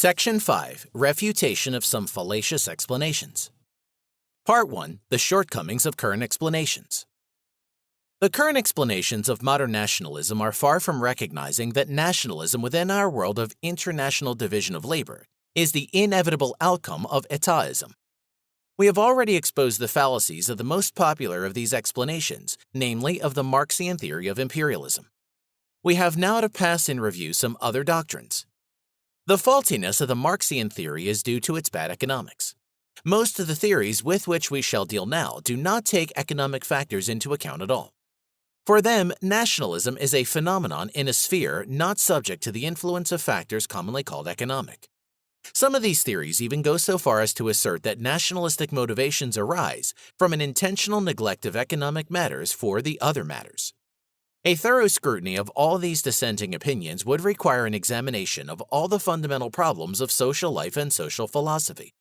Section 5. Refutation of some fallacious explanations. Part 1. The shortcomings of current explanations. The current explanations of modern nationalism are far from recognizing that nationalism within our world of international division of labor is the inevitable outcome of etatism. We have already exposed the fallacies of the most popular of these explanations, namely of the Marxian theory of imperialism. We have now to pass in review some other doctrines. The faultiness of the Marxian theory is due to its bad economics. Most of the theories with which we shall deal now do not take economic factors into account at all. For them, nationalism is a phenomenon in a sphere not subject to the influence of factors commonly called economic. Some of these theories even go so far as to assert that nationalistic motivations arise from an intentional neglect of economic matters for the other matters. A thorough scrutiny of all these dissenting opinions would require an examination of all the fundamental problems of social life and social philosophy.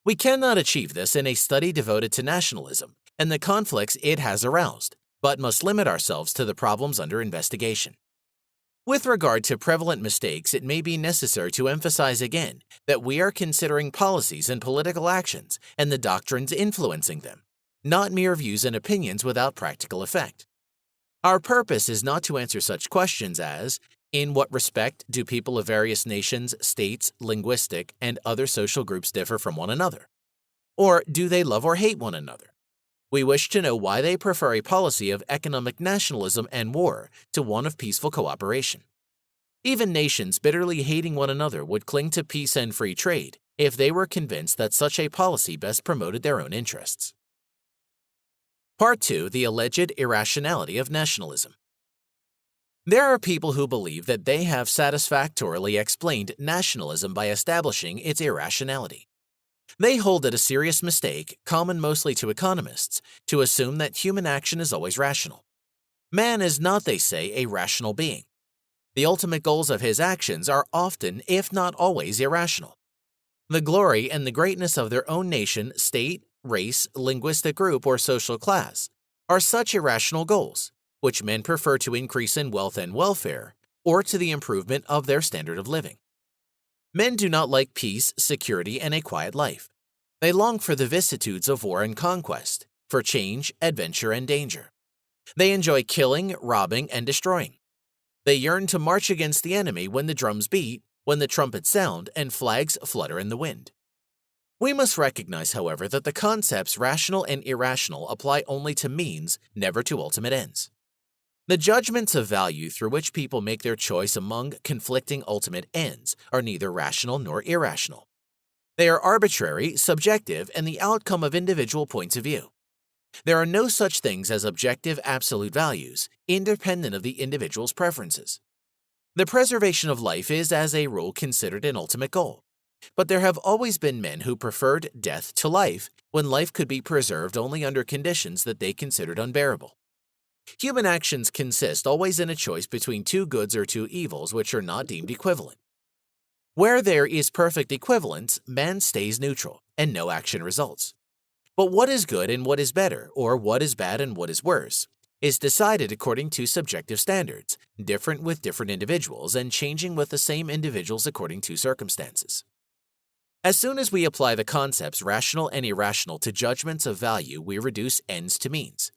We cannot achieve this in a study devoted to nationalism and the conflicts it has aroused, but must limit ourselves to the problems under investigation. With regard to prevalent mistakes, it may be necessary to emphasize again that we are considering policies and political actions and the doctrines influencing them, not mere views and opinions without practical effect. Our purpose is not to answer such questions as, in what respect do people of various nations, states, linguistic, and other social groups differ from one another? Or do they love or hate one another? We wish to know why they prefer a policy of economic nationalism and war to one of peaceful cooperation. Even nations bitterly hating one another would cling to peace and free trade if they were convinced that such a policy best promoted their own interests. Part 2. The alleged irrationality of nationalism. There are people who believe that they have satisfactorily explained nationalism by establishing its irrationality. They hold it a serious mistake, common mostly to economists, to assume that human action is always rational. Man is not, they say, a rational being. The ultimate goals of his actions are often, if not always, irrational. The glory and the greatness of their own nation, state, race, linguistic group, or social class are such irrational goals, which men prefer to increase in wealth and welfare, or to the improvement of their standard of living. Men do not like peace, security, and a quiet life. They long for the vicissitudes of war and conquest, for change, adventure, and danger. They enjoy killing, robbing, and destroying. They yearn to march against the enemy when the drums beat, when the trumpets sound, and flags flutter in the wind. We must recognize, however, that the concepts rational and irrational apply only to means, never to ultimate ends. The judgments of value through which people make their choice among conflicting ultimate ends are neither rational nor irrational. They are arbitrary, subjective, and the outcome of individual points of view. There are no such things as objective absolute values, independent of the individual's preferences. The preservation of life is, as a rule, considered an ultimate goal. But there have always been men who preferred death to life when life could be preserved only under conditions that they considered unbearable. Human actions consist always in a choice between two goods or two evils which are not deemed equivalent. Where there is perfect equivalence, man stays neutral, and no action results. But what is good and what is better, or what is bad and what is worse, is decided according to subjective standards, different with different individuals and changing with the same individuals according to circumstances. As soon as we apply the concepts rational and irrational to judgments of value, we reduce ends to means.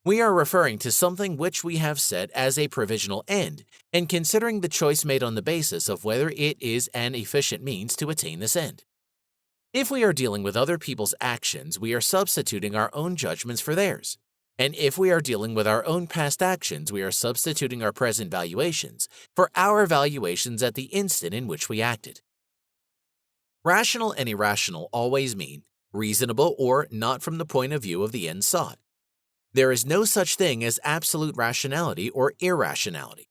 We are referring to something which we have set as a provisional end and considering the choice made on the basis of whether it is an efficient means to attain this end. If we are dealing with other people's actions, we are substituting our own judgments for theirs. And if we are dealing with our own past actions, we are substituting our present valuations for our valuations at the instant in which we acted. Rational and irrational always mean reasonable or not from the point of view of the end sought. There is no such thing as absolute rationality or irrationality.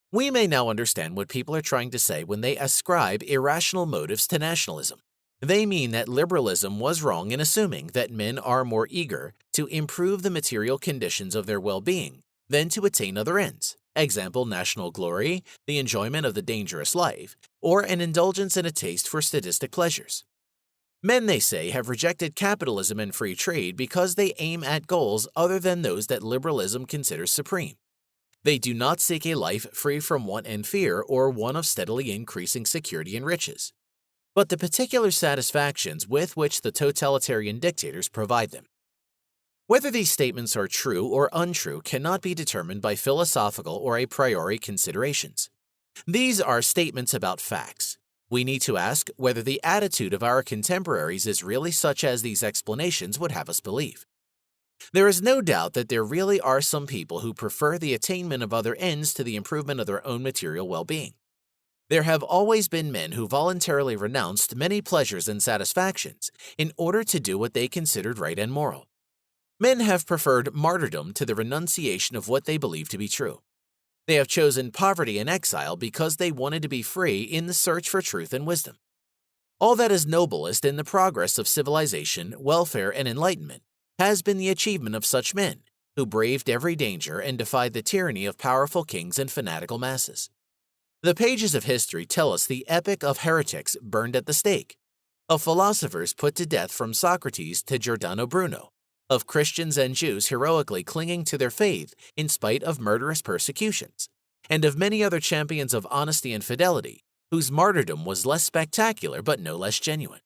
We may now understand what people are trying to say when they ascribe irrational motives to nationalism. They mean that liberalism was wrong in assuming that men are more eager to improve the material conditions of their well-being than to attain other ends. Example, national glory, the enjoyment of the dangerous life, or an indulgence in a taste for sadistic pleasures. Men, they say, have rejected capitalism and free trade because they aim at goals other than those that liberalism considers supreme. They do not seek a life free from want and fear or one of steadily increasing security and riches, but the particular satisfactions with which the totalitarian dictators provide them. Whether these statements are true or untrue cannot be determined by philosophical or a priori considerations. These are statements about facts. We need to ask whether the attitude of our contemporaries is really such as these explanations would have us believe. There is no doubt that there really are some people who prefer the attainment of other ends to the improvement of their own material well-being. There have always been men who voluntarily renounced many pleasures and satisfactions in order to do what they considered right and moral. Men have preferred martyrdom to the renunciation of what they believe to be true. They have chosen poverty and exile because they wanted to be free in the search for truth and wisdom. All that is noblest in the progress of civilization, welfare, and enlightenment has been the achievement of such men who braved every danger and defied the tyranny of powerful kings and fanatical masses. The pages of history tell us the epic of heretics burned at the stake, of philosophers put to death from Socrates to Giordano Bruno, of Christians and Jews heroically clinging to their faith in spite of murderous persecutions, and of many other champions of honesty and fidelity whose martyrdom was less spectacular but no less genuine.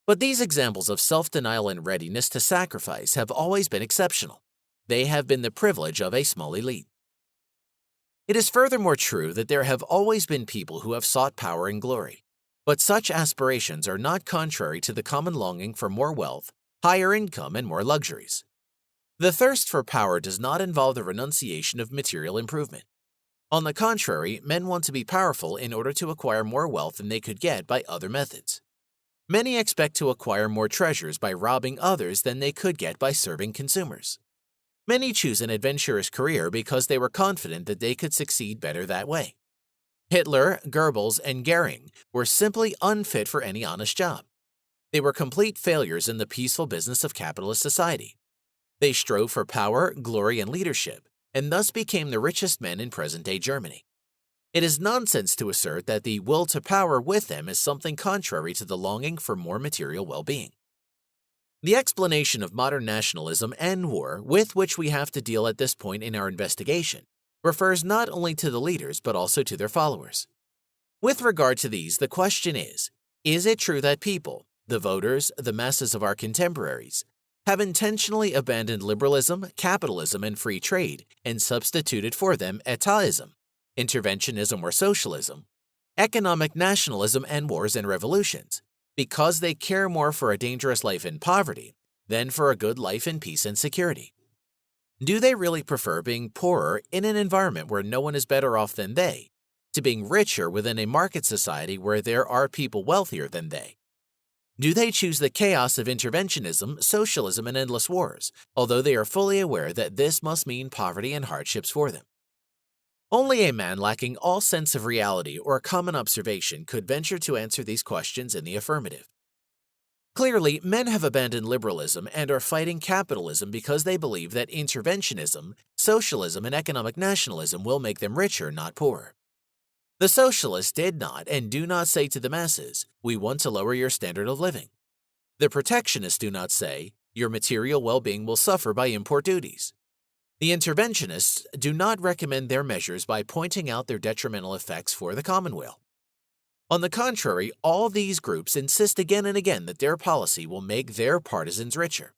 But these examples of self-denial and readiness to sacrifice have always been exceptional. They have been the privilege of a small elite. It is furthermore true that there have always been people who have sought power and glory, but such aspirations are not contrary to the common longing for more wealth, higher income, and more luxuries. The thirst for power does not involve the renunciation of material improvement. On the contrary, men want to be powerful in order to acquire more wealth than they could get by other methods. Many expect to acquire more treasures by robbing others than they could get by serving consumers. Many choose an adventurous career because they were confident that they could succeed better that way. Hitler, Goebbels, and Goering were simply unfit for any honest job. They were complete failures in the peaceful business of capitalist society. They strove for power, glory, and leadership, and thus became the richest men in present-day Germany. It is nonsense to assert that the will to power with them is something contrary to the longing for more material well-being. The explanation of modern nationalism and war with which we have to deal at this point in our investigation refers not only to the leaders but also to their followers. With regard to these, the question is it true that people, the voters, the masses of our contemporaries, have intentionally abandoned liberalism, capitalism, and free trade and substituted for them etatism, interventionism or socialism, economic nationalism, and wars and revolutions, because they care more for a dangerous life in poverty than for a good life in peace and security? Do they really prefer being poorer in an environment where no one is better off than they, to being richer within a market society where there are people wealthier than they? Do they choose the chaos of interventionism, socialism, and endless wars, although they are fully aware that this must mean poverty and hardships for them? Only a man lacking all sense of reality or common observation could venture to answer these questions in the affirmative. Clearly, men have abandoned liberalism and are fighting capitalism because they believe that interventionism, socialism, and economic nationalism will make them richer, not poorer. The socialists did not and do not say to the masses, "We want to lower your standard of living." The protectionists do not say, "Your material well-being will suffer by import duties." The interventionists do not recommend their measures by pointing out their detrimental effects for the commonweal. On the contrary, all these groups insist again and again that their policy will make their partisans richer.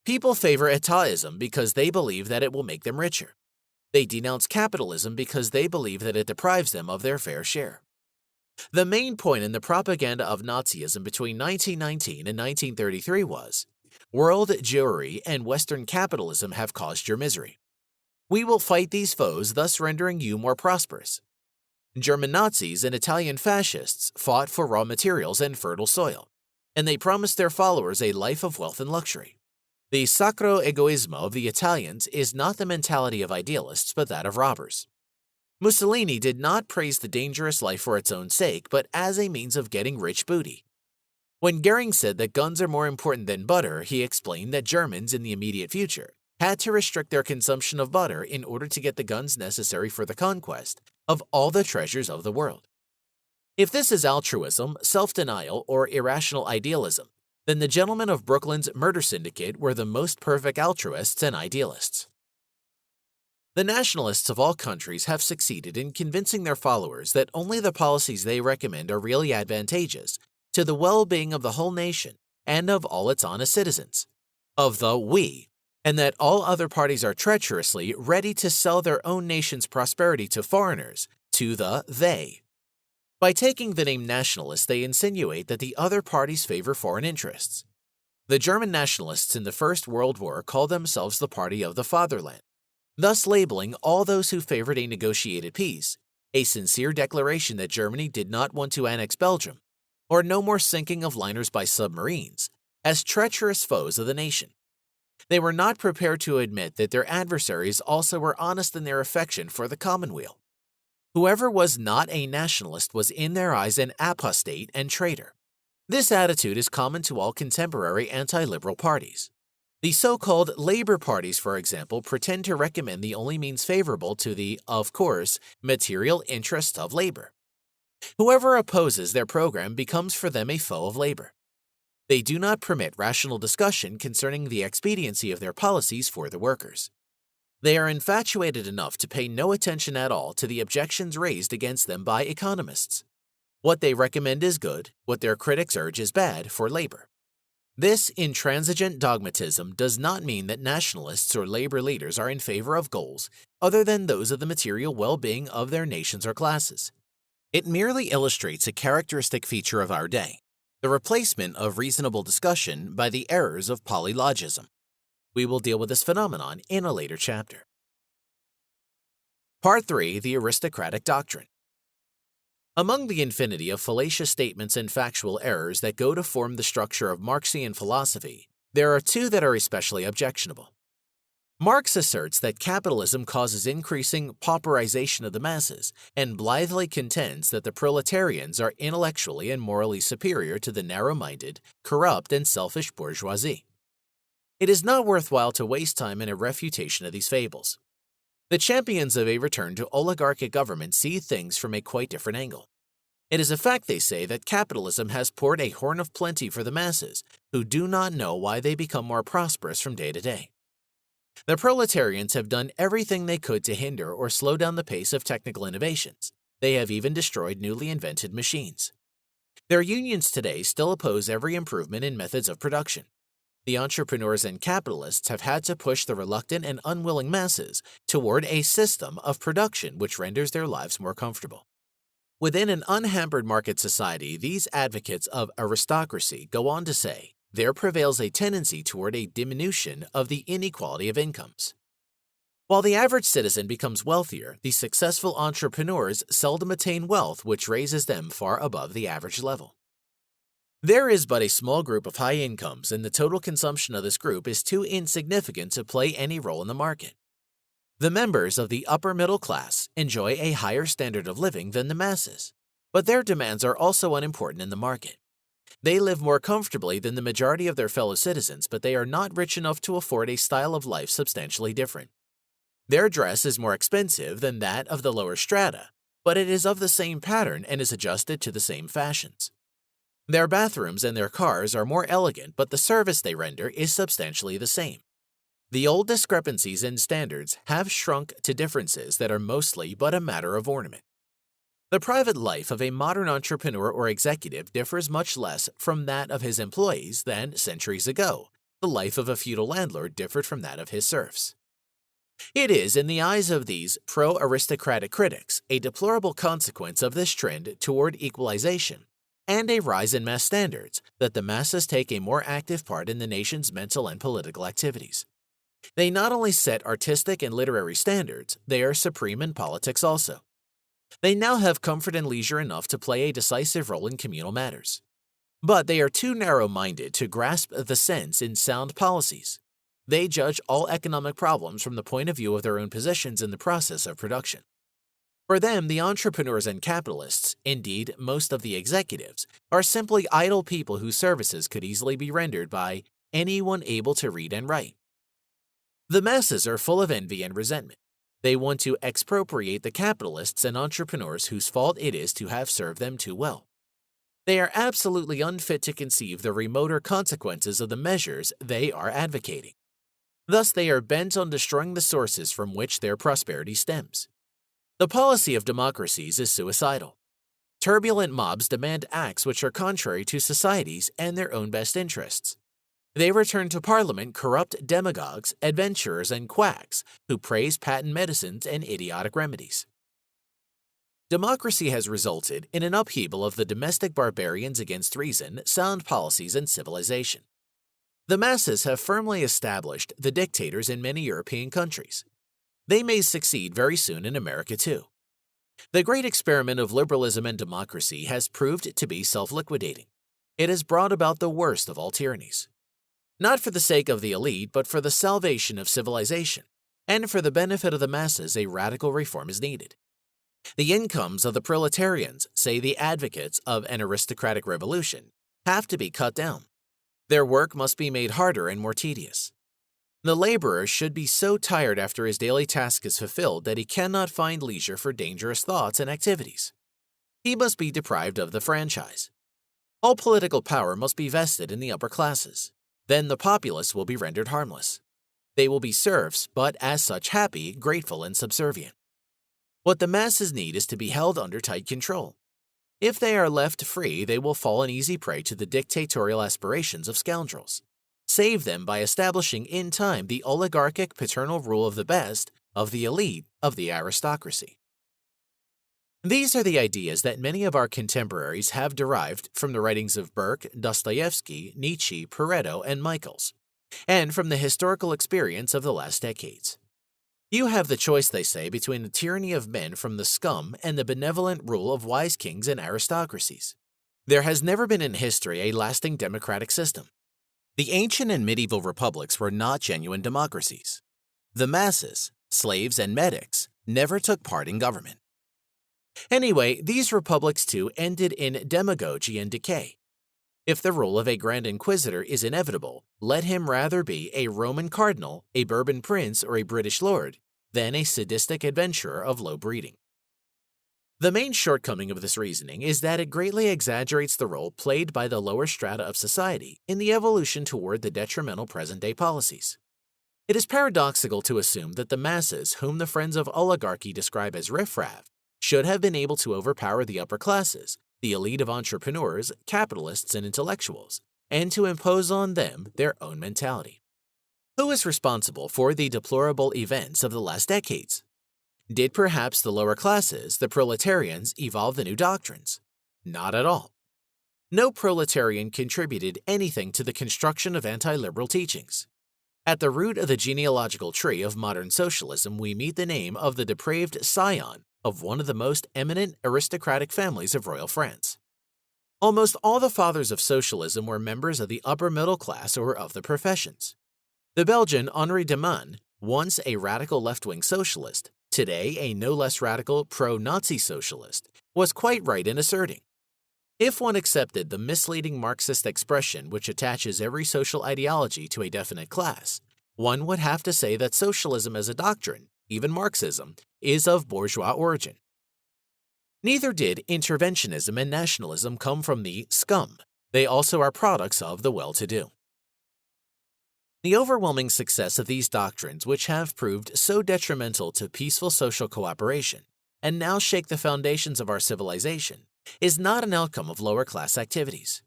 People favor etatism because they believe that it will make them richer. They denounce capitalism because they believe that it deprives them of their fair share. The main point in the propaganda of Nazism between 1919 and 1933 was, "World Jewry and Western capitalism have caused your misery. We will fight these foes, thus rendering you more prosperous." German Nazis and Italian fascists fought for raw materials and fertile soil, and they promised their followers a life of wealth and luxury. The sacro egoismo of the Italians is not the mentality of idealists, but that of robbers. Mussolini did not praise the dangerous life for its own sake, but as a means of getting rich booty. When Goering said that guns are more important than butter, he explained that Germans in the immediate future had to restrict their consumption of butter in order to get the guns necessary for the conquest of all the treasures of the world. If this is altruism, self-denial, or irrational idealism, then the gentlemen of Brooklyn's murder syndicate were the most perfect altruists and idealists. The nationalists of all countries have succeeded in convincing their followers that only the policies they recommend are really advantageous to the well-being of the whole nation and of all its honest citizens, of the we, and that all other parties are treacherously ready to sell their own nation's prosperity to foreigners, to the they. By taking the name nationalist, they insinuate that the other parties favor foreign interests. The German nationalists in the First World War called themselves the Party of the Fatherland, thus labeling all those who favored a negotiated peace, a sincere declaration that Germany did not want to annex Belgium, or no more sinking of liners by submarines, as treacherous foes of the nation. They were not prepared to admit that their adversaries also were honest in their affection for the commonweal. Whoever was not a nationalist was in their eyes an apostate and traitor. This attitude is common to all contemporary anti-liberal parties. The so-called labor parties, for example, pretend to recommend the only means favorable to the, of course, material interests of labor. Whoever opposes their program becomes for them a foe of labor. They do not permit rational discussion concerning the expediency of their policies for the workers. They are infatuated enough to pay no attention at all to the objections raised against them by economists. What they recommend is good, what their critics urge is bad for labor. This intransigent dogmatism does not mean that nationalists or labor leaders are in favor of goals other than those of the material well-being of their nations or classes. It merely illustrates a characteristic feature of our day, the replacement of reasonable discussion by the errors of polylogism. We will deal with this phenomenon in a later chapter. Part 3. The Aristocratic Doctrine. Among the infinity of fallacious statements and factual errors that go to form the structure of Marxian philosophy, there are two that are especially objectionable. Marx asserts that capitalism causes increasing pauperization of the masses and blithely contends that the proletarians are intellectually and morally superior to the narrow-minded, corrupt, and selfish bourgeoisie. It is not worthwhile to waste time in a refutation of these fables. The champions of a return to oligarchic government see things from a quite different angle. It is a fact, they say, that capitalism has poured a horn of plenty for the masses who do not know why they become more prosperous from day to day. The proletarians have done everything they could to hinder or slow down the pace of technical innovations. They have even destroyed newly invented machines. Their unions today still oppose every improvement in methods of production. The entrepreneurs and capitalists have had to push the reluctant and unwilling masses toward a system of production which renders their lives more comfortable. Within an unhampered market society, these advocates of aristocracy go on to say, there prevails a tendency toward a diminution of the inequality of incomes. While the average citizen becomes wealthier, the successful entrepreneurs seldom attain wealth which raises them far above the average level. There is but a small group of high incomes, and the total consumption of this group is too insignificant to play any role in the market. The members of the upper middle class enjoy a higher standard of living than the masses, but their demands are also unimportant in the market. They live more comfortably than the majority of their fellow citizens, but they are not rich enough to afford a style of life substantially different. Their dress is more expensive than that of the lower strata, but it is of the same pattern and is adjusted to the same fashions. Their bathrooms and their cars are more elegant, but the service they render is substantially the same. The old discrepancies in standards have shrunk to differences that are mostly but a matter of ornament. The private life of a modern entrepreneur or executive differs much less from that of his employees than, centuries ago, the life of a feudal landlord differed from that of his serfs. It is, in the eyes of these pro-aristocratic critics, a deplorable consequence of this trend toward equalization and a rise in mass standards that the masses take a more active part in the nation's mental and political activities. They not only set artistic and literary standards, they are supreme in politics also. They now have comfort and leisure enough to play a decisive role in communal matters. But they are too narrow-minded to grasp the sense in sound policies. They judge all economic problems from the point of view of their own positions in the process of production. For them, the entrepreneurs and capitalists, indeed most of the executives, are simply idle people whose services could easily be rendered by anyone able to read and write. The masses are full of envy and resentment. They want to expropriate the capitalists and entrepreneurs whose fault it is to have served them too well. They are absolutely unfit to conceive the remoter consequences of the measures they are advocating. Thus, they are bent on destroying the sources from which their prosperity stems. The policy of democracies is suicidal. Turbulent mobs demand acts which are contrary to society's and their own best interests. They return to parliament corrupt demagogues, adventurers, and quacks who praise patent medicines and idiotic remedies. Democracy has resulted in an upheaval of the domestic barbarians against reason, sound policies, and civilization. The masses have firmly established the dictators in many European countries. They may succeed very soon in America too. The great experiment of liberalism and democracy has proved to be self-liquidating. It has brought about the worst of all tyrannies. Not for the sake of the elite, but for the salvation of civilization, and for the benefit of the masses, a radical reform is needed. The incomes of the proletarians, say the advocates of an aristocratic revolution, have to be cut down. Their work must be made harder and more tedious. The laborer should be so tired after his daily task is fulfilled that he cannot find leisure for dangerous thoughts and activities. He must be deprived of the franchise. All political power must be vested in the upper classes. Then the populace will be rendered harmless. They will be serfs, but as such happy, grateful, and subservient. What the masses need is to be held under tight control. If they are left free, they will fall an easy prey to the dictatorial aspirations of scoundrels. Save them by establishing in time the oligarchic paternal rule of the best, of the elite, of the aristocracy. These are the ideas that many of our contemporaries have derived from the writings of Burke, Dostoevsky, Nietzsche, Pareto, and Michaels, and from the historical experience of the last decades. You have the choice, they say, between the tyranny of men from the scum and the benevolent rule of wise kings and aristocracies. There has never been in history a lasting democratic system. The ancient and medieval republics were not genuine democracies. The masses, slaves and medics, never took part in government. Anyway, these republics too ended in demagogy and decay. If the rule of a Grand Inquisitor is inevitable, let him rather be a Roman cardinal, a Bourbon prince, or a British lord, than a sadistic adventurer of low breeding. The main shortcoming of this reasoning is that it greatly exaggerates the role played by the lower strata of society in the evolution toward the detrimental present-day policies. It is paradoxical to assume that the masses, whom the friends of oligarchy describe as riffraff, should have been able to overpower the upper classes, the elite of entrepreneurs, capitalists, and intellectuals, and to impose on them their own mentality. Who is responsible for the deplorable events of the last decades? Did perhaps the lower classes, the proletarians, evolve the new doctrines? Not at all. No proletarian contributed anything to the construction of anti-liberal teachings. At the root of the genealogical tree of modern socialism, we meet the name of the depraved scion of one of the most eminent aristocratic families of royal France. Almost all the fathers of socialism were members of the upper middle class or of the professions. The Belgian Henri de Man, once a radical left-wing socialist, today a no less radical pro-Nazi socialist, was quite right in asserting, if one accepted the misleading Marxist expression which attaches every social ideology to a definite class, one would have to say that socialism as a doctrine, even Marxism, is of bourgeois origin. Neither did interventionism and nationalism come from the scum. They also are products of the well-to-do. The overwhelming success of these doctrines, which have proved so detrimental to peaceful social cooperation and now shake the foundations of our civilization, is not an outcome of lower-class activities.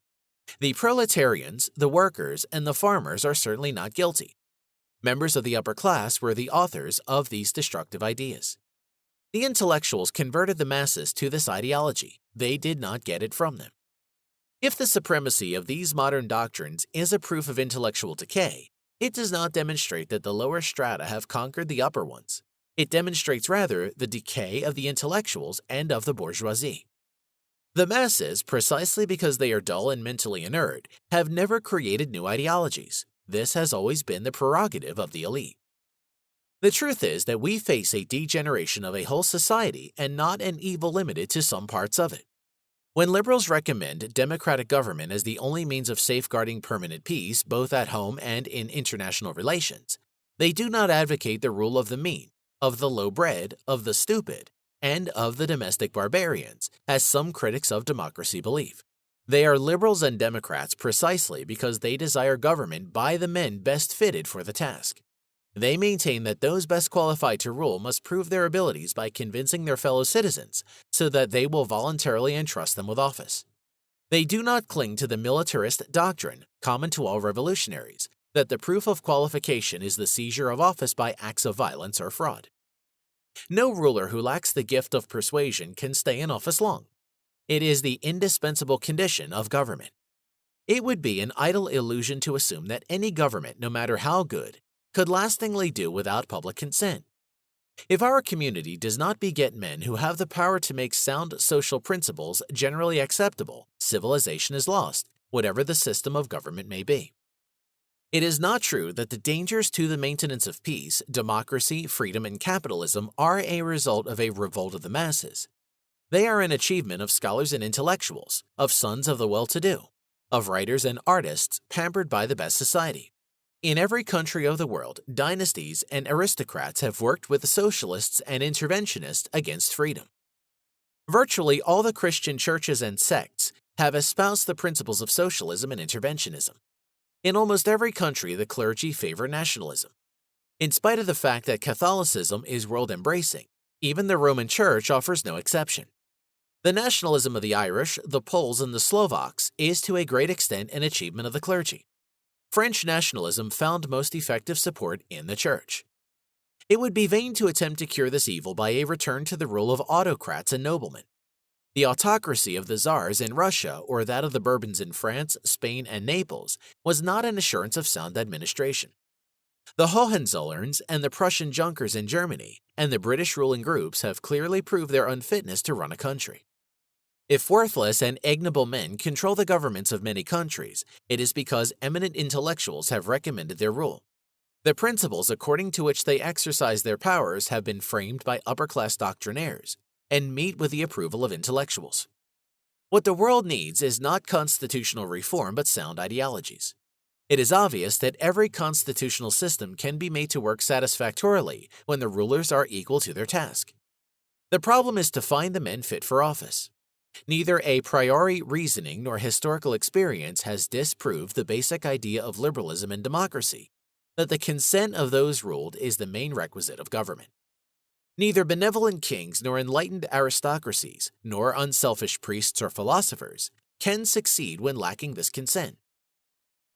The proletarians, the workers, and the farmers are certainly not guilty. Members of the upper class were the authors of these destructive ideas. The intellectuals converted the masses to this ideology. They did not get it from them. If the supremacy of these modern doctrines is a proof of intellectual decay, it does not demonstrate that the lower strata have conquered the upper ones. It demonstrates rather the decay of the intellectuals and of the bourgeoisie. The masses, precisely because they are dull and mentally inert, have never created new ideologies. This has always been the prerogative of the elite. The truth is that we face a degeneration of a whole society and not an evil limited to some parts of it. When liberals recommend democratic government as the only means of safeguarding permanent peace, both at home and in international relations, they do not advocate the rule of the mean, of the low-bred, of the stupid, and of the domestic barbarians, as some critics of democracy believe. They are liberals and Democrats precisely because they desire government by the men best fitted for the task. They maintain that those best qualified to rule must prove their abilities by convincing their fellow citizens so that they will voluntarily entrust them with office. They do not cling to the militarist doctrine, common to all revolutionaries, that the proof of qualification is the seizure of office by acts of violence or fraud. No ruler who lacks the gift of persuasion can stay in office long. It is the indispensable condition of government. It would be an idle illusion to assume that any government, no matter how good, could lastingly do without public consent. If our community does not beget men who have the power to make sound social principles generally acceptable, civilization is lost, whatever the system of government may be. It is not true that the dangers to the maintenance of peace, democracy, freedom, and capitalism are a result of a revolt of the masses. They are an achievement of scholars and intellectuals, of sons of the well-to-do, of writers and artists pampered by the best society. In every country of the world, dynasties and aristocrats have worked with the socialists and interventionists against freedom. Virtually all the Christian churches and sects have espoused the principles of socialism and interventionism. In almost every country, the clergy favor nationalism. In spite of the fact that Catholicism is world-embracing, even the Roman Church offers no exception. The nationalism of the Irish, the Poles, and the Slovaks is to a great extent an achievement of the clergy. French nationalism found most effective support in the Church. It would be vain to attempt to cure this evil by a return to the rule of autocrats and noblemen. The autocracy of the Tsars in Russia or that of the Bourbons in France, Spain, and Naples was not an assurance of sound administration. The Hohenzollerns and the Prussian Junkers in Germany and the British ruling groups have clearly proved their unfitness to run a country. If worthless and ignoble men control the governments of many countries, it is because eminent intellectuals have recommended their rule. The principles according to which they exercise their powers have been framed by upper-class doctrinaires and meet with the approval of intellectuals. What the world needs is not constitutional reform but sound ideologies. It is obvious that every constitutional system can be made to work satisfactorily when the rulers are equal to their task. The problem is to find the men fit for office. Neither a priori reasoning nor historical experience has disproved the basic idea of liberalism and democracy, that the consent of those ruled is the main requisite of government. Neither benevolent kings nor enlightened aristocracies, nor unselfish priests or philosophers, can succeed when lacking this consent.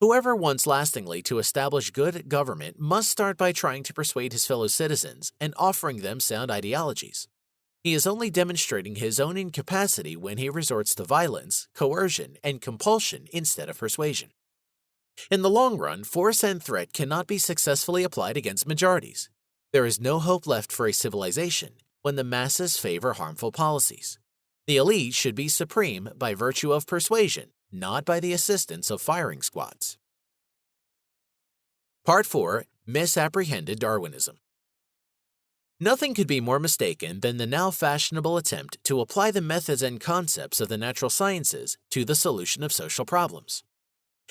Whoever wants lastingly to establish good government must start by trying to persuade his fellow citizens and offering them sound ideologies. He is only demonstrating his own incapacity when he resorts to violence, coercion, and compulsion instead of persuasion. In the long run, force and threat cannot be successfully applied against majorities. There is no hope left for a civilization when the masses favor harmful policies. The elite should be supreme by virtue of persuasion, not by the assistance of firing squads. Part 4. Misapprehended Darwinism. Nothing could be more mistaken than the now fashionable attempt to apply the methods and concepts of the natural sciences to the solution of social problems.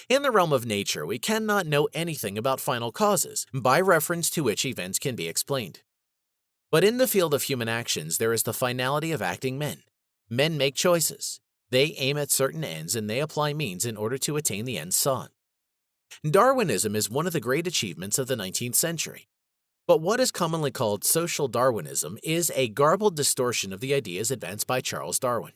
In the realm of nature, we cannot know anything about final causes, by reference to which events can be explained. But in the field of human actions, there is the finality of acting men. Men make choices. They aim at certain ends and they apply means in order to attain the ends sought. Darwinism is one of the great achievements of the 19th century. But what is commonly called social Darwinism is a garbled distortion of the ideas advanced by Charles Darwin.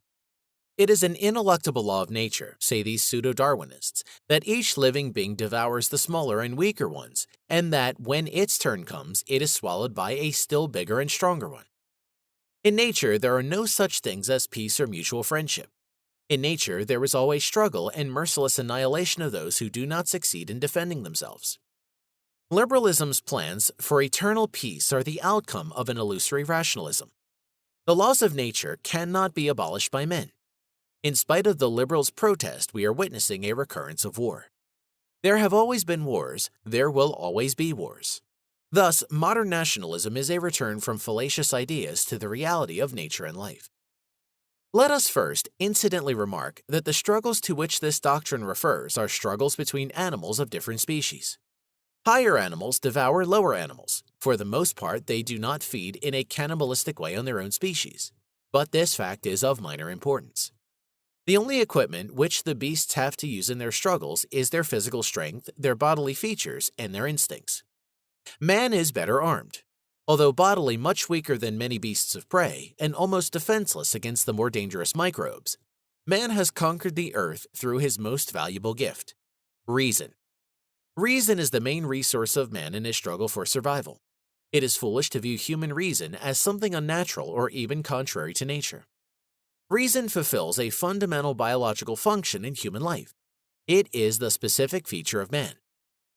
It is an ineluctable law of nature, say these pseudo-Darwinists, that each living being devours the smaller and weaker ones, and that when its turn comes, it is swallowed by a still bigger and stronger one. In nature, there are no such things as peace or mutual friendship. In nature, there is always struggle and merciless annihilation of those who do not succeed in defending themselves. Liberalism's plans for eternal peace are the outcome of an illusory rationalism. The laws of nature cannot be abolished by men. In spite of the liberals' protest, we are witnessing a recurrence of war. There have always been wars, there will always be wars. Thus, modern nationalism is a return from fallacious ideas to the reality of nature and life. Let us first incidentally remark that the struggles to which this doctrine refers are struggles between animals of different species. Higher animals devour lower animals. For the most part, they do not feed in a cannibalistic way on their own species, but this fact is of minor importance. The only equipment which the beasts have to use in their struggles is their physical strength, their bodily features, and their instincts. Man is better armed. Although bodily much weaker than many beasts of prey and almost defenseless against the more dangerous microbes, man has conquered the earth through his most valuable gift: reason. Reason is the main resource of man in his struggle for survival. It is foolish to view human reason as something unnatural or even contrary to nature. Reason fulfills a fundamental biological function in human life. It is the specific feature of man.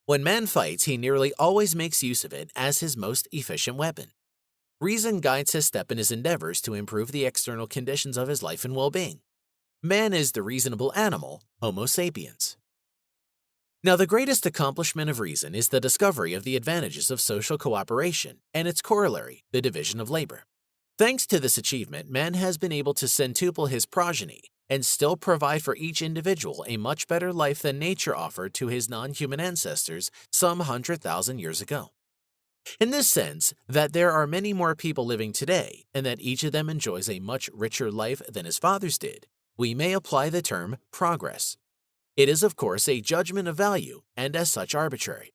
When man fights, he nearly always makes use of it as his most efficient weapon. Reason guides his step in his endeavors to improve the external conditions of his life and well-being. Man is the reasonable animal, Homo sapiens. Now, the greatest accomplishment of reason is the discovery of the advantages of social cooperation and its corollary, the division of labor. Thanks to this achievement, man has been able to centuple his progeny and still provide for each individual a much better life than nature offered to his non-human ancestors some 100,000 years ago. In this sense, that there are many more people living today and that each of them enjoys a much richer life than his fathers did, we may apply the term progress. It is, of course, a judgment of value and as such arbitrary.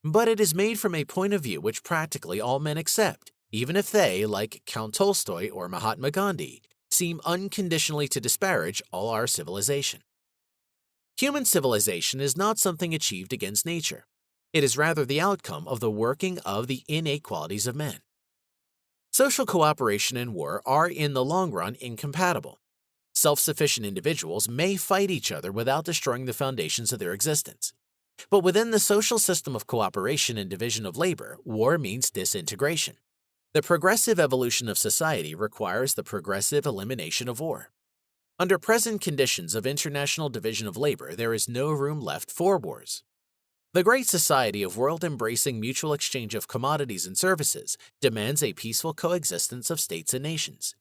But it is made from a point of view which practically all men accept, even if they, like Count Tolstoy or Mahatma Gandhi, seem unconditionally to disparage all our civilization. Human civilization is not something achieved against nature. It is rather the outcome of the working of the innate qualities of men. Social cooperation and war are in the long run incompatible. Self-sufficient individuals may fight each other without destroying the foundations of their existence. But within the social system of cooperation and division of labor, war means disintegration. The progressive evolution of society requires the progressive elimination of war. Under present conditions of international division of labor, there is no room left for wars. The great society of world-embracing mutual exchange of commodities and services demands a peaceful coexistence of states and nations.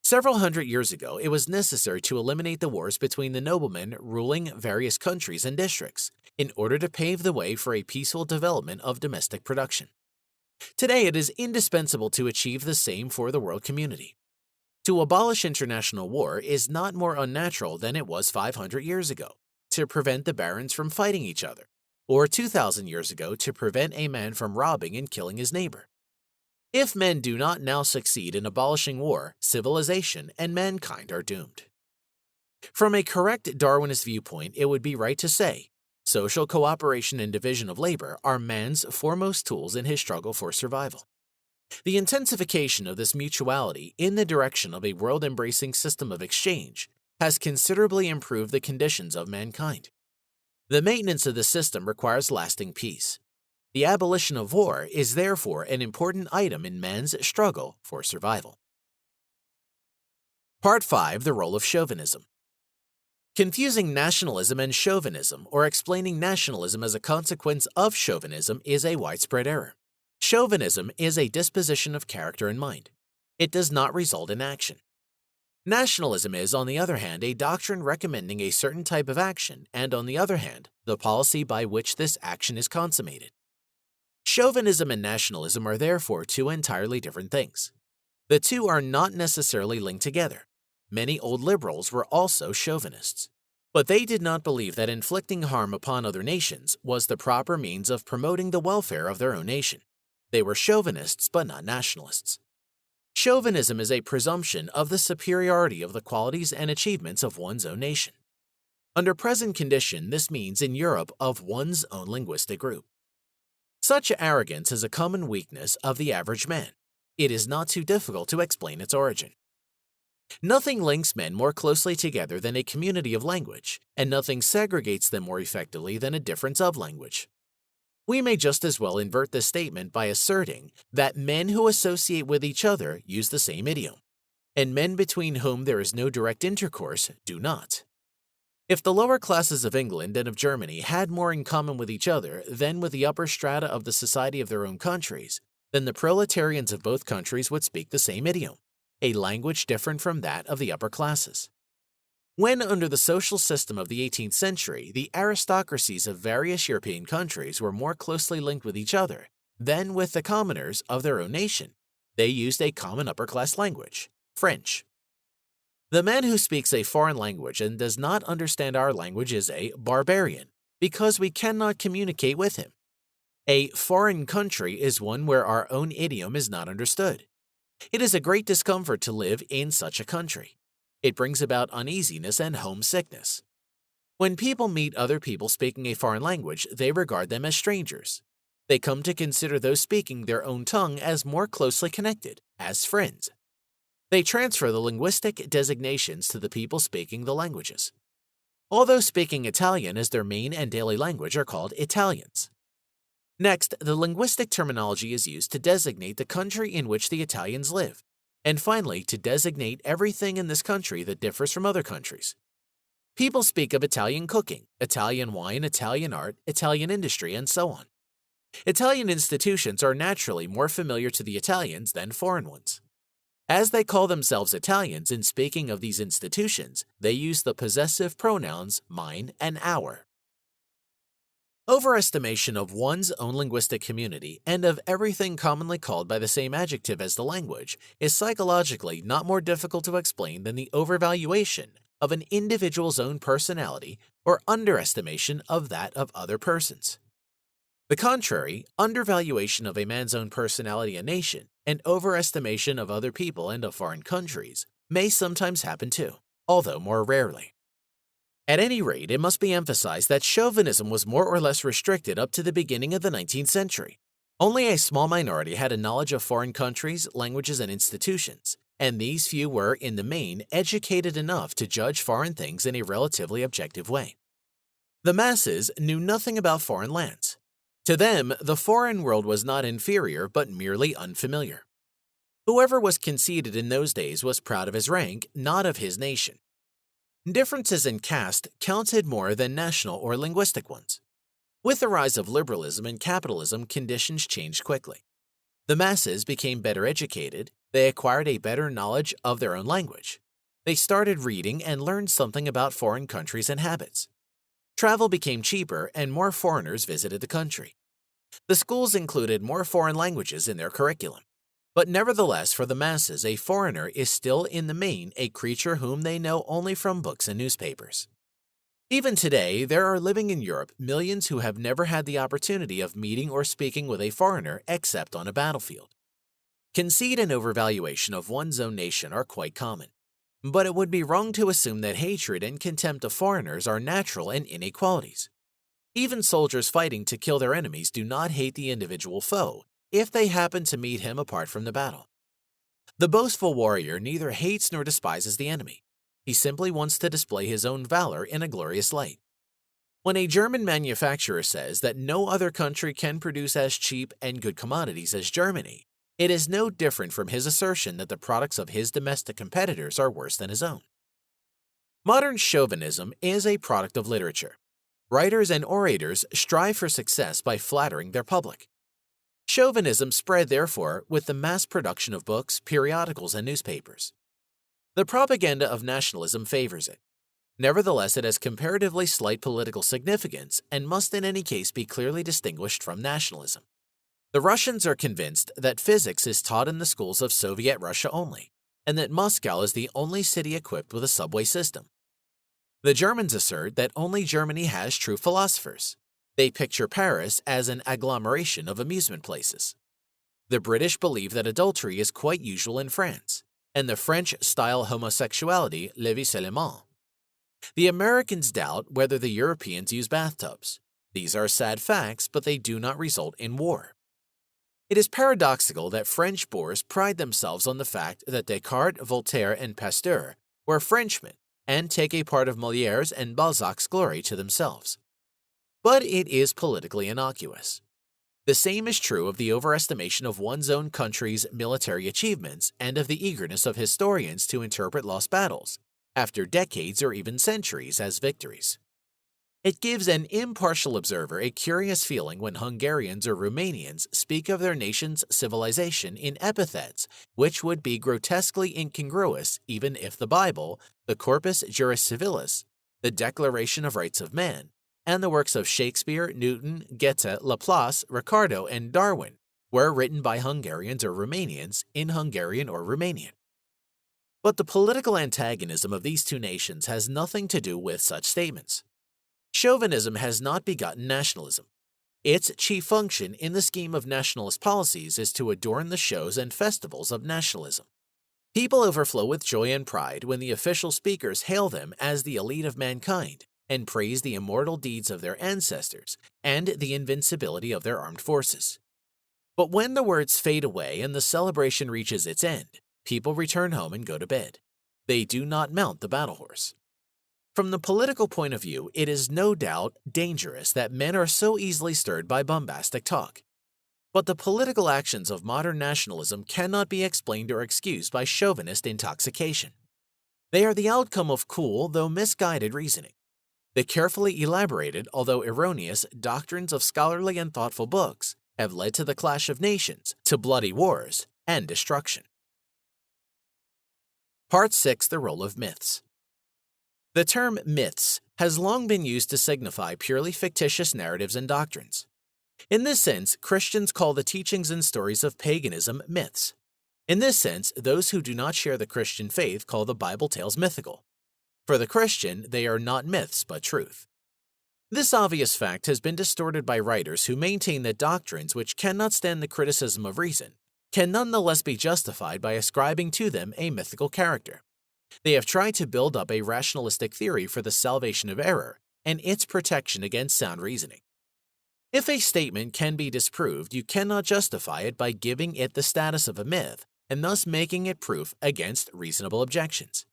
Several hundred years ago, it was necessary to eliminate the wars between the noblemen ruling various countries and districts in order to pave the way for a peaceful development of domestic production. Today, it is indispensable to achieve the same for the world community. To abolish international war is not more unnatural than it was 500 years ago to prevent the barons from fighting each other, or 2,000 years ago to prevent a man from robbing and killing his neighbor. If men do not now succeed in abolishing war, civilization and mankind are doomed. From a correct Darwinist viewpoint, it would be right to say, social cooperation and division of labor are man's foremost tools in his struggle for survival. The intensification of this mutuality in the direction of a world-embracing system of exchange has considerably improved the conditions of mankind. The maintenance of the system requires lasting peace. The abolition of war is therefore an important item in man's struggle for survival. Part 5. The role of chauvinism. Confusing nationalism and chauvinism, or explaining nationalism as a consequence of chauvinism, is a widespread error. Chauvinism is a disposition of character and mind. It does not result in action. Nationalism is, on the other hand, a doctrine recommending a certain type of action and, on the other hand, the policy by which this action is consummated. Chauvinism and nationalism are therefore two entirely different things. The two are not necessarily linked together. Many old liberals were also chauvinists. But they did not believe that inflicting harm upon other nations was the proper means of promoting the welfare of their own nation. They were chauvinists but not nationalists. Chauvinism is a presumption of the superiority of the qualities and achievements of one's own nation. Under present condition, this means in Europe of one's own linguistic group. Such arrogance is a common weakness of the average man. It is not too difficult to explain its origin. Nothing links men more closely together than a community of language, and nothing segregates them more effectively than a difference of language. We may just as well invert this statement by asserting that men who associate with each other use the same idiom, and men between whom there is no direct intercourse do not. If the lower classes of England and of Germany had more in common with each other than with the upper strata of the society of their own countries, then the proletarians of both countries would speak the same idiom, a language different from that of the upper classes. When, under the social system of the 18th century, the aristocracies of various European countries were more closely linked with each other than with the commoners of their own nation, they used a common upper-class language, French. The man who speaks a foreign language and does not understand our language is a barbarian, because we cannot communicate with him. A foreign country is one where our own idiom is not understood. It is a great discomfort to live in such a country. It brings about uneasiness and homesickness. When people meet other people speaking a foreign language, they regard them as strangers. They come to consider those speaking their own tongue as more closely connected, as friends. They transfer the linguistic designations to the people speaking the languages. All those speaking Italian as their main and daily language are called Italians. Next, the linguistic terminology is used to designate the country in which the Italians live, and finally to designate everything in this country that differs from other countries. People speak of Italian cooking, Italian wine, Italian art, Italian industry, and so on. Italian institutions are naturally more familiar to the Italians than foreign ones. As they call themselves Italians in speaking of these institutions, they use the possessive pronouns mine and our. Overestimation of one's own linguistic community and of everything commonly called by the same adjective as the language is psychologically not more difficult to explain than the overvaluation of an individual's own personality or underestimation of that of other persons. The contrary, undervaluation of a man's own personality and nation, and overestimation of other people and of foreign countries, may sometimes happen too, although more rarely. At any rate, it must be emphasized that chauvinism was more or less restricted up to the beginning of the 19th century. Only a small minority had a knowledge of foreign countries, languages, and institutions, and these few were, in the main, educated enough to judge foreign things in a relatively objective way. The masses knew nothing about foreign lands. To them, the foreign world was not inferior but merely unfamiliar. Whoever was conceited in those days was proud of his rank, not of his nation. Differences in caste counted more than national or linguistic ones. With the rise of liberalism and capitalism, conditions changed quickly. The masses became better educated, they acquired a better knowledge of their own language. They started reading and learned something about foreign countries and habits. Travel became cheaper and more foreigners visited the country. The schools included more foreign languages in their curriculum. But nevertheless, for the masses, a foreigner is still in the main a creature whom they know only from books and newspapers. Even today, there are living in Europe millions who have never had the opportunity of meeting or speaking with a foreigner except on a battlefield. Conceit and overvaluation of one's own nation are quite common. But it would be wrong to assume that hatred and contempt of foreigners are natural and innate qualities. Even soldiers fighting to kill their enemies do not hate the individual foe if they happen to meet him apart from the battle. The boastful warrior neither hates nor despises the enemy. He simply wants to display his own valor in a glorious light. When a German manufacturer says that no other country can produce as cheap and good commodities as Germany, it is no different from his assertion that the products of his domestic competitors are worse than his own. Modern chauvinism is a product of literature. Writers and orators strive for success by flattering their public. Chauvinism spread, therefore, with the mass production of books, periodicals, and newspapers. The propaganda of nationalism favors it. Nevertheless, it has comparatively slight political significance and must in any case be clearly distinguished from nationalism. The Russians are convinced that physics is taught in the schools of Soviet Russia only, and that Moscow is the only city equipped with a subway system. The Germans assert that only Germany has true philosophers. They picture Paris as an agglomeration of amusement places. The British believe that adultery is quite usual in France, and the French style homosexuality le vie seulement. The Americans doubt whether the Europeans use bathtubs. These are sad facts, but they do not result in war. It is paradoxical that French boors pride themselves on the fact that Descartes, Voltaire, and Pasteur were Frenchmen and take a part of Molière's and Balzac's glory to themselves. But it is politically innocuous. The same is true of the overestimation of one's own country's military achievements and of the eagerness of historians to interpret lost battles, after decades or even centuries, as victories. It gives an impartial observer a curious feeling when Hungarians or Romanians speak of their nation's civilization in epithets which would be grotesquely incongruous even if the Bible, the Corpus Juris Civilis, the Declaration of Rights of Man, and the works of Shakespeare, Newton, Goethe, Laplace, Ricardo, and Darwin were written by Hungarians or Romanians in Hungarian or Romanian. But the political antagonism of these two nations has nothing to do with such statements. Chauvinism has not begotten nationalism. Its chief function in the scheme of nationalist policies is to adorn the shows and festivals of nationalism. People overflow with joy and pride when the official speakers hail them as the elite of mankind and praise the immortal deeds of their ancestors and the invincibility of their armed forces. But when the words fade away and the celebration reaches its end, people return home and go to bed. They do not mount the battle horse. From the political point of view, it is no doubt dangerous that men are so easily stirred by bombastic talk. But the political actions of modern nationalism cannot be explained or excused by chauvinist intoxication. They are the outcome of cool, though misguided reasoning. The carefully elaborated, although erroneous, doctrines of scholarly and thoughtful books have led to the clash of nations, to bloody wars, and destruction. Part 6. The Role of Myths. The term myths has long been used to signify purely fictitious narratives and doctrines. In this sense, Christians call the teachings and stories of paganism myths. In this sense, those who do not share the Christian faith call the Bible tales mythical. For the Christian, they are not myths but truth. This obvious fact has been distorted by writers who maintain that doctrines which cannot stand the criticism of reason can nonetheless be justified by ascribing to them a mythical character. They have tried to build up a rationalistic theory for the salvation of error and its protection against sound reasoning. If a statement can be disproved, you cannot justify it by giving it the status of a myth and thus making it proof against reasonable objections.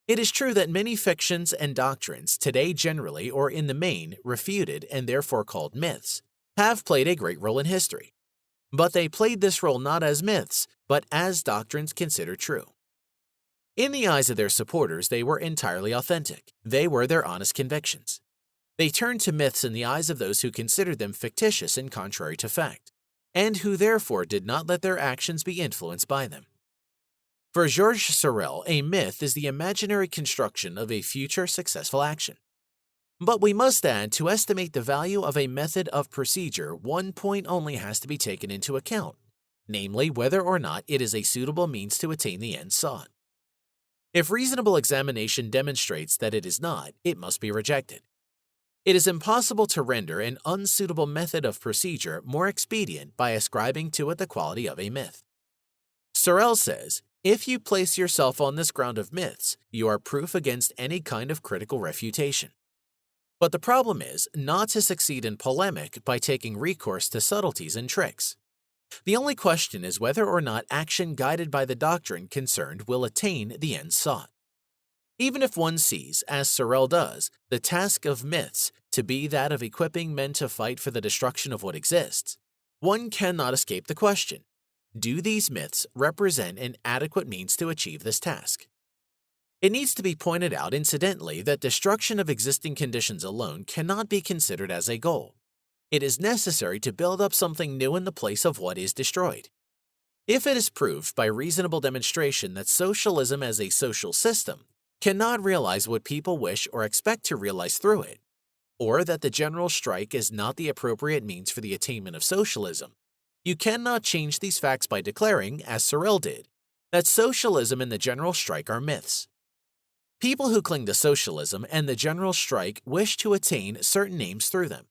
It is true that many fictions and doctrines, today generally or in the main refuted and therefore called myths, have played a great role in history. But they played this role not as myths, but as doctrines considered true. In the eyes of their supporters, they were entirely authentic. They were their honest convictions. They turned to myths in the eyes of those who considered them fictitious and contrary to fact, and who therefore did not let their actions be influenced by them. For Georges Sorel, a myth is the imaginary construction of a future successful action. But we must add, to estimate the value of a method of procedure, one point only has to be taken into account, namely whether or not it is a suitable means to attain the end sought. If reasonable examination demonstrates that it is not, it must be rejected. It is impossible to render an unsuitable method of procedure more expedient by ascribing to it the quality of a myth. Sorel says, if you place yourself on this ground of myths, you are proof against any kind of critical refutation. But the problem is not to succeed in polemic by taking recourse to subtleties and tricks. The only question is whether or not action guided by the doctrine concerned will attain the end sought. Even if one sees, as Sorel does, the task of myths to be that of equipping men to fight for the destruction of what exists, one cannot escape the question, do these myths represent an adequate means to achieve this task? It needs to be pointed out incidentally that destruction of existing conditions alone cannot be considered as a goal. It is necessary to build up something new in the place of what is destroyed. If it is proved by reasonable demonstration that socialism as a social system cannot realize what people wish or expect to realize through it, or that the general strike is not the appropriate means for the attainment of socialism, you cannot change these facts by declaring, as Sorel did, that socialism and the general strike are myths. People who cling to socialism and the general strike wish to attain certain aims through them.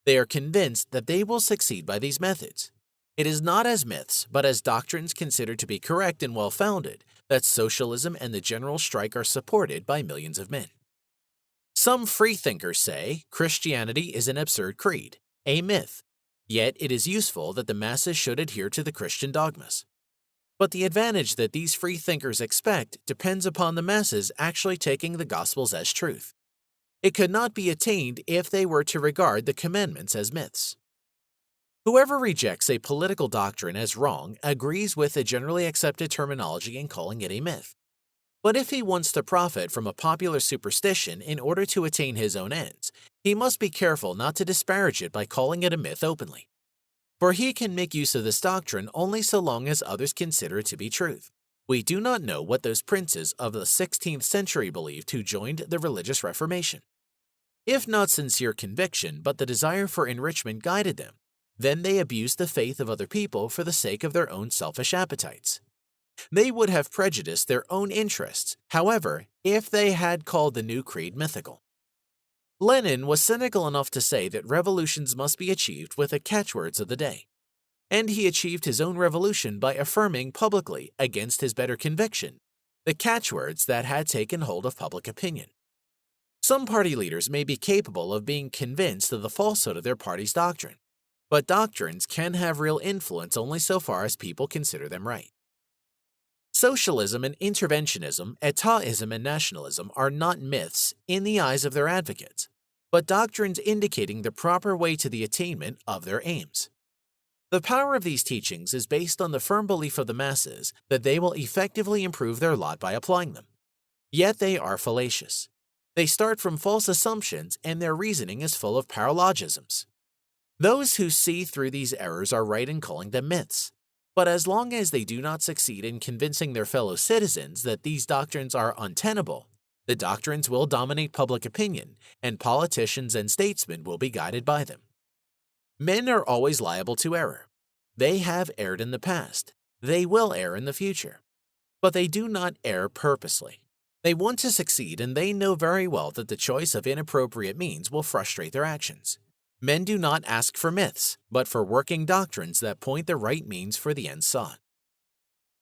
They are convinced that they will succeed by these methods. It is not as myths, but as doctrines considered to be correct and well-founded, that socialism and the general strike are supported by millions of men. Some freethinkers say Christianity is an absurd creed, a myth, yet it is useful that the masses should adhere to the Christian dogmas. But the advantage that these freethinkers expect depends upon the masses actually taking the Gospels as truth. It could not be attained if they were to regard the commandments as myths. Whoever rejects a political doctrine as wrong agrees with the generally accepted terminology in calling it a myth. But if he wants to profit from a popular superstition in order to attain his own ends, he must be careful not to disparage it by calling it a myth openly. For he can make use of this doctrine only so long as others consider it to be truth. We do not know what those princes of the 16th century believed who joined the religious Reformation. If not sincere conviction, but the desire for enrichment guided them, then they abused the faith of other people for the sake of their own selfish appetites. They would have prejudiced their own interests, however, if they had called the new creed mythical. Lenin was cynical enough to say that revolutions must be achieved with the catchwords of the day. And he achieved his own revolution by affirming publicly, against his better conviction, the catchwords that had taken hold of public opinion. Some party leaders may be capable of being convinced of the falsehood of their party's doctrine, but doctrines can have real influence only so far as people consider them right. Socialism and interventionism, etatism and nationalism are not myths in the eyes of their advocates, but doctrines indicating the proper way to the attainment of their aims. The power of these teachings is based on the firm belief of the masses that they will effectively improve their lot by applying them. Yet they are fallacious. They start from false assumptions and their reasoning is full of paralogisms. Those who see through these errors are right in calling them myths. But as long as they do not succeed in convincing their fellow citizens that these doctrines are untenable, the doctrines will dominate public opinion and politicians and statesmen will be guided by them. Men are always liable to error. They have erred in the past. They will err in the future. But they do not err purposely. They want to succeed and they know very well that the choice of inappropriate means will frustrate their actions. Men do not ask for myths, but for working doctrines that point the right means for the end sought.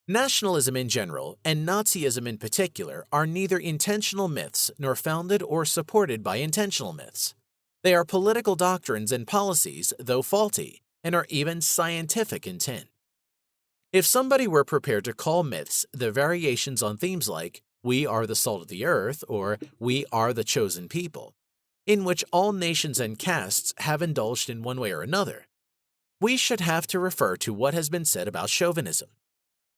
Nationalism in general, and Nazism in particular, are neither intentional myths nor founded or supported by intentional myths. They are political doctrines and policies, though faulty, and are even scientific in tint. If somebody were prepared to call myths the variations on themes like, "We are the salt of the earth," or "We are the chosen people," in which all nations and castes have indulged in one way or another, we should have to refer to what has been said about chauvinism.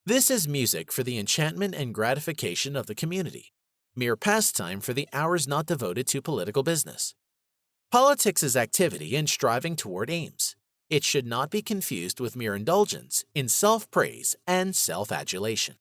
This is music for the enchantment and gratification of the community, mere pastime for the hours not devoted to political business. Politics is activity and striving toward aims. It should not be confused with mere indulgence in self-praise and self-adulation.